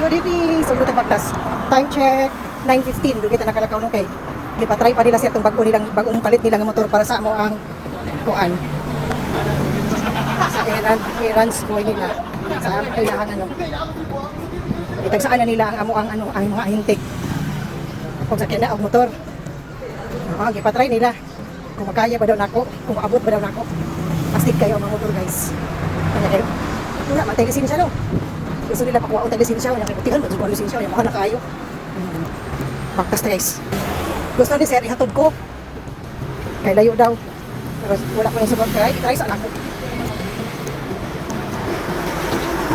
Good evening. So, luto bagtas. Time check, 9:15. Doon kita nakalakaw nung kay. Di pa try pa nila siya itong bagong palit nilang motor para sa amo ang kuan. Sa errands ko nila. Sa kailangan ano. Itagsaan na nila ang amo ang mga ahintik. Kung sa kina ang motor. Gipatry nila. Kung makaya ba daw nako, kung maabot ba daw nako. Astig kayo ang mga motor, guys. Kanya kayo. Wala, matay lisensya no. Gusto nila pakuha ang lisensya, wala kayo butihan, gusto ko ang lisensya, yung mahal na kayo. Bagtas guys. Gusto ni sir, ihatod ko. Kay layo daw. Pero wala ko yung support kay, try sa ako.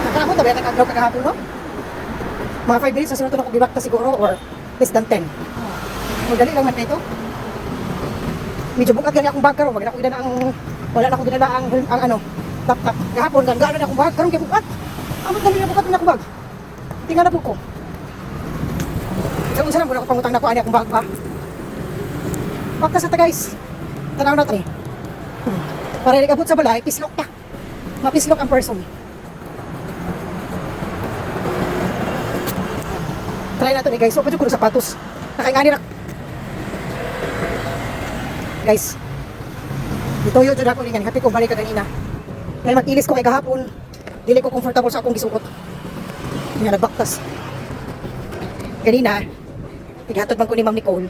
Nakahapon, tabi natin kaglaw kagahapon no? Mga 5 minutes na sinunod ako gibakta siguro or less than 10. Madali lang man ito. Medyo bukat gani akong bag karon, wala na ako dinala ang ano, laptop. Kahapon gano'n akong bag karon kay bukat. Amot dali na bukat na akong bag. Tingnan na po ko. Unsa lang ko pangutang na ko ani akong bag pa. Bakta sa ta guys. Tanaw na to. Para ikabot sa balay, pislok pa. Mapislok ang person. Try na to ni guys. So, pwede ko ng sapatos. Nakaingani na. Guys. Ituyo dyan ako niyan. Happy ko balik ka ganina. Kaya mag-ilis ko kay kahapon. Dili ko comfortable sa akong gisuot. Nga nagbaktas. Ganina, igatod man ko ni Ma'am Nicole.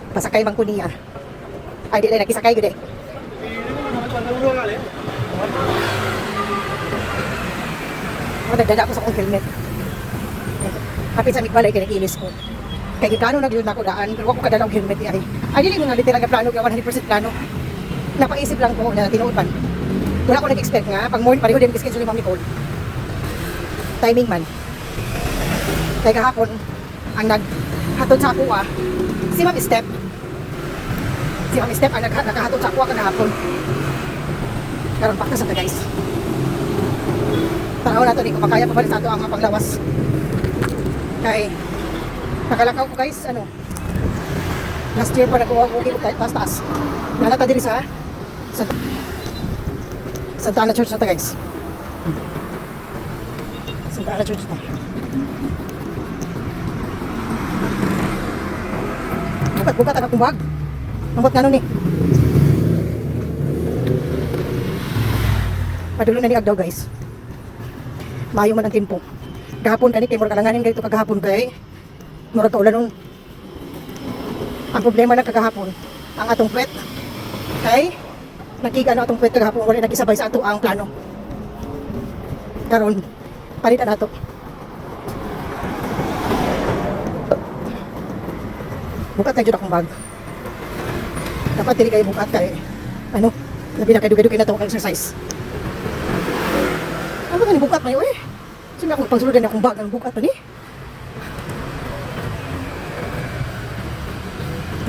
Pasakay man ko niya. Ay, di na nakisakay gud eh. Nagdada ako sa akong helmet. Kapit sa mikbalay kaya nag-inis ko. Kaya gikano nag-yun ako daan, pero ako kadalaw helmet ay. Ay, dili ko nga literal na plano, 100% plano. Napaisip lang ko na tinuod man. Wala ko nag-expect nga, pag morning pareho din schedule ni Ma'am Nicole. Timing man. Kaya kahapon, ang naghatod sa ako si Ma'am Step. Si Ma'am Step ang nakahatod sa ako kahapon. Karon pakta sa ta guys. Tanaw na to, di ko makaya pabalit sa ato ang panglawas. Kaya, nakalakaw ko guys, last year pa nakuha ko taas-taas. Nalata din sa Santa Ana Church na ta guys. Santa Ana Church na. Bukat ang akong bag. Mambot nga nun eh. Padulo na ni Agdaw guys. Mayo man ang tempo. Kahapon kanit kay murag alanganin ganito kagahapon kay murag kaulan nun. Ang problema lang kagahapon ang atong puwet kay nakiga na atong puwet kagahapon wala nagkisabay sa ato ang plano. Karon palitan nato. Bukat na jud akong bag. Dapat dili kayo bukat kay labi na kay dugay-dugay na to ang exercise. Ano ba ni bukat na yun eh? Sino ako pangsulod na akong bag ang bukat pa ni?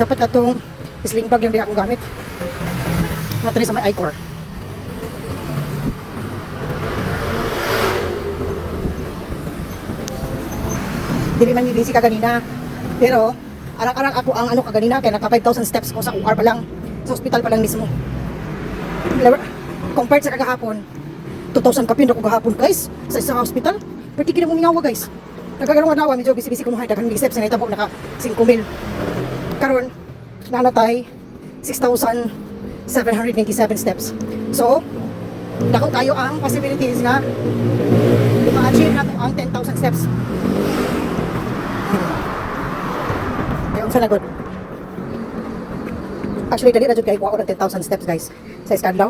Dapat atong sling bag yung di akong gamit. Matali sa may I-core. Dili man busy ka ganina. Pero, arang-arang ako ang kaganina kaya naka 5,000 steps ko sa OR pa lang. Sa hospital pa lang mismo. Compared sa kagahapon, 2,000 kapin ako gahapon guys sa isang hospital. Pero tigil mo mingawa guys. Nagkagarong anawa, medyo busy-busy ko muhay. Daghang steps na itabo naka 5,000. Karon nanatay 6,797 steps. So, dako tayo ang possibilities nga ma-achieve nato ang 10,000 steps. Ayun sa nagod. Actually, dali na jud kay kuha ko ng 10,000 steps guys. Sa Iskandaw.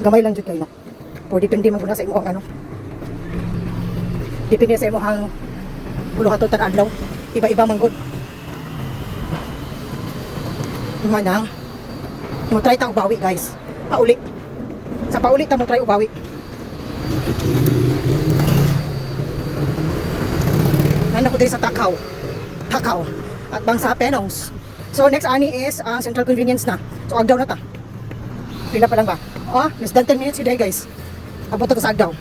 Gamay lang jud kayo. O depende man guna sa imo ang depende sa imo ang buluhaton tan adlaw. Iba-iba man gud. Manang mo try ta ubawi guys. Pauli. Sa pauli ta mo try ubawi. Nana ko diri sa Takaw. At bang sa Penongs. So next ani is ang Central Convenience na. So Agdaw na ta. Pila pa lang ba? Less than 10 minutes today guys. Abot ako sa Agdaw.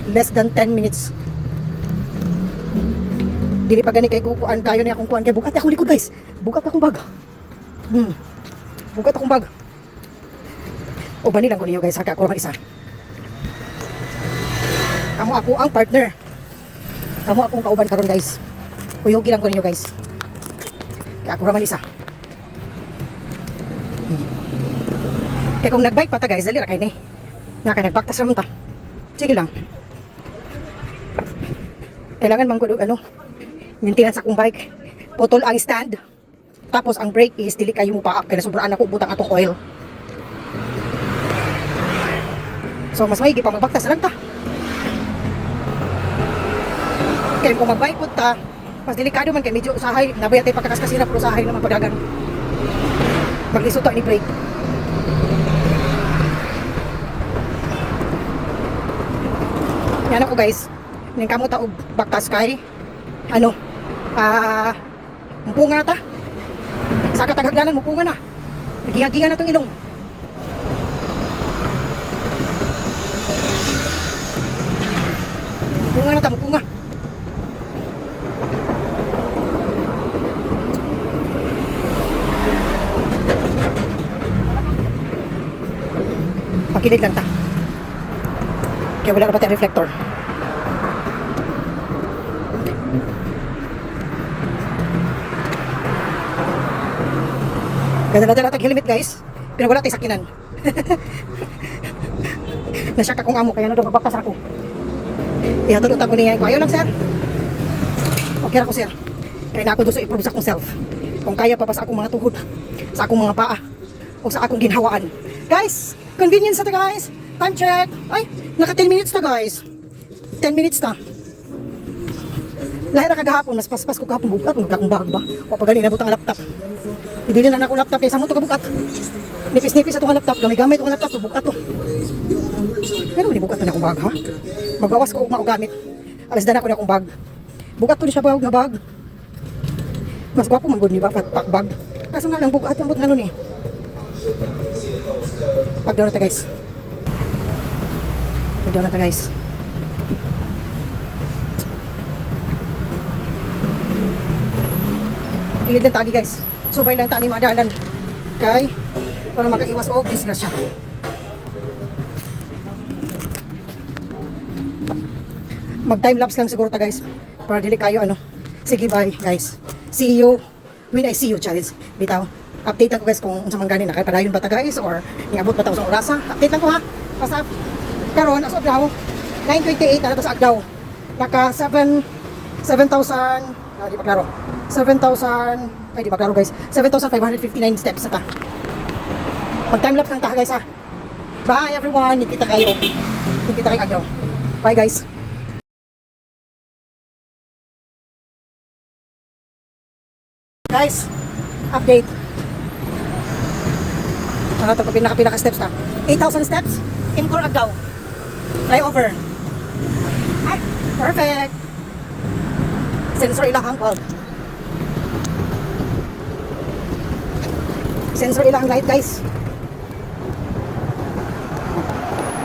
Less than 10 minutes. Dili pa gani kay kukuan kayo ni akong kuan kay bukat akong likod guys. Bukat akong bag. Bukat akong bag. O bani lang ko niyo guys haka ko isa. Amo ako ang partner Kamo akong kauban karon guys. Kuyugi lang ko ninyo guys. Kaya ako raman isa. Kaya kung nagbike pa ta guys, dali ra kay ni. Nga kay nagbaktas raman ta. Sige lang. Kailangan man ko ano, maintenance akong bike. Putol ang stand. Tapos ang brake is dili kayo mo paak kaya sobraan ako butang atong oil. So mas maigi pa magbaktas lang ta. Kaya kung magbike po ta, mas delikado man kay medyo usahay, nabayat ay pagkakaskasira pero usahay naman padagan. Maglisod to ni brake. Yan ako guys. Ning kamo ta og baktas kay ano mpunga na ta. Sa katagaglanan mpunga na. Nagihagihan na tong ilong. Mpunga na ta, mpunga. Pagkilid lang ta. Kaya wala na pati ang reflector. Ganda-ganda tag helmet guys. Pero wala tayo sakinan. Nasyak akong amo kaya na daw magbaktas ako. Ihatulot ako niya. Ayaw lang sir. Okay ako sir. Kaya na ako doon sa i-prove sa akong self. Kung kaya pa sa akong mga tuhod. Sa akong mga paa. O sa akong ginhawaan. Guys, convenience na to guys. Time check. Ay, naka 10 minutes na guys. 10 minutes na. Lahir na kagahapon. Mas paspas ko kahapon bukat. Magkakong bag ba? O pag ganun, nabutang ang laptop. Ibili na ako laptop kaysa mo ito kabukat. Nipis-nipis itong laptop. Gamay-gamay itong laptop. Bukat to. Pero hindi bukat na akong bag ha. Magbawas ko ugma o gamit. Alas na ako na akong bag. Bukat to di siya bag na bag. Mas gwapo man gud ni ba bag. Kaso nga lang bukat ang but nga nun eh. Pagdaw na ta guys. Pagdaw na ta guys. Ilid ng tagi guys. Subay lang tani madalan. Kay para makaiwas og disgrasya. Mag time lapse lang siguro ta guys. Para dili kayo ano. Sige bye guys. See you when I see you Charles. Bitaw. Update ako guys kung unsa man gani nakapadayon ba ta guys or niabot ba ta sa orasa. Update lang ko ha. Basta karon as of now 9:28 na sa agdaw. Naka 7,000 di ba klaro? 7,000 ay di ba klaro guys? 7,559 steps na ta. Mag time lapse lang ta guys ha. Bye everyone. Nikita kayo. Nikita kayo agdaw. Bye guys. Guys, update. Ano ito pag pinaka steps na? 8,000 steps in Curacao. Flyover. Ay, perfect. Sensor ilang bulb. Sensor ilang light guys.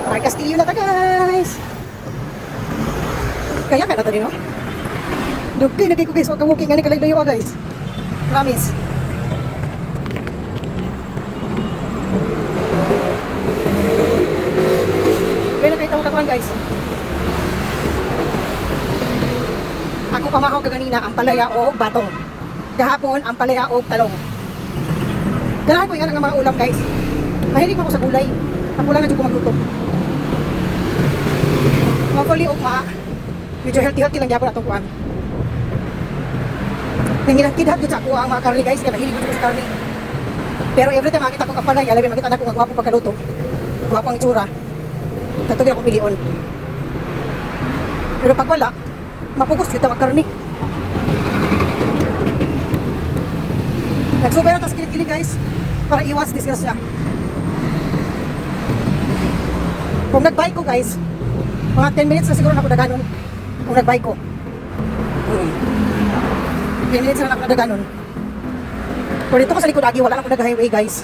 Ay, Castillo na ta guys. Kaya ka na ito din no? Dugay na ko guys. Huwag kamuking nga ni kalaylayo guys. Promise. Kaya na kayo tawag guys. Ako pamahaw kaganina ang palaya o batong. Kahapon ang palaya o talong. Ganahan ko yung nga mga ulam guys. Mahilig ako sa gulay. Ako lang na dyan ko magluto. Hopefully o medyo healthy lang gyapon atong kuan. Nanginakidhat ko sa ako ang mga karne guys, kaya mahilig ko sa karne. Pero every time makita ko kapalay, alam mo makita na ko nga gwapo pagkaluto. Gwapo ang itsura. Tatugin ako pilion. Pero pag wala, mapugos kita ang karne. Nagsubera tas kilig-kilig guys, para iwas disgrasya. Kung nag-bike ko guys, mga 10 minutes na siguro na ako daganon. Kung nag-bike ko. 10 minutes na nakadaganon. Pero dito ko sa likod agi, wala na akong nag-highway guys.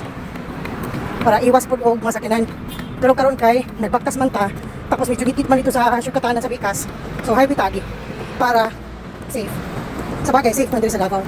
Para iwas po og masakinan. Pero karon kay, nagbaktas man ta. Tapos medyo gitgit man dito sa Syukatanan sa Bikas. So highway tagi. Para safe. Sa bagay, safe man din sa Davao.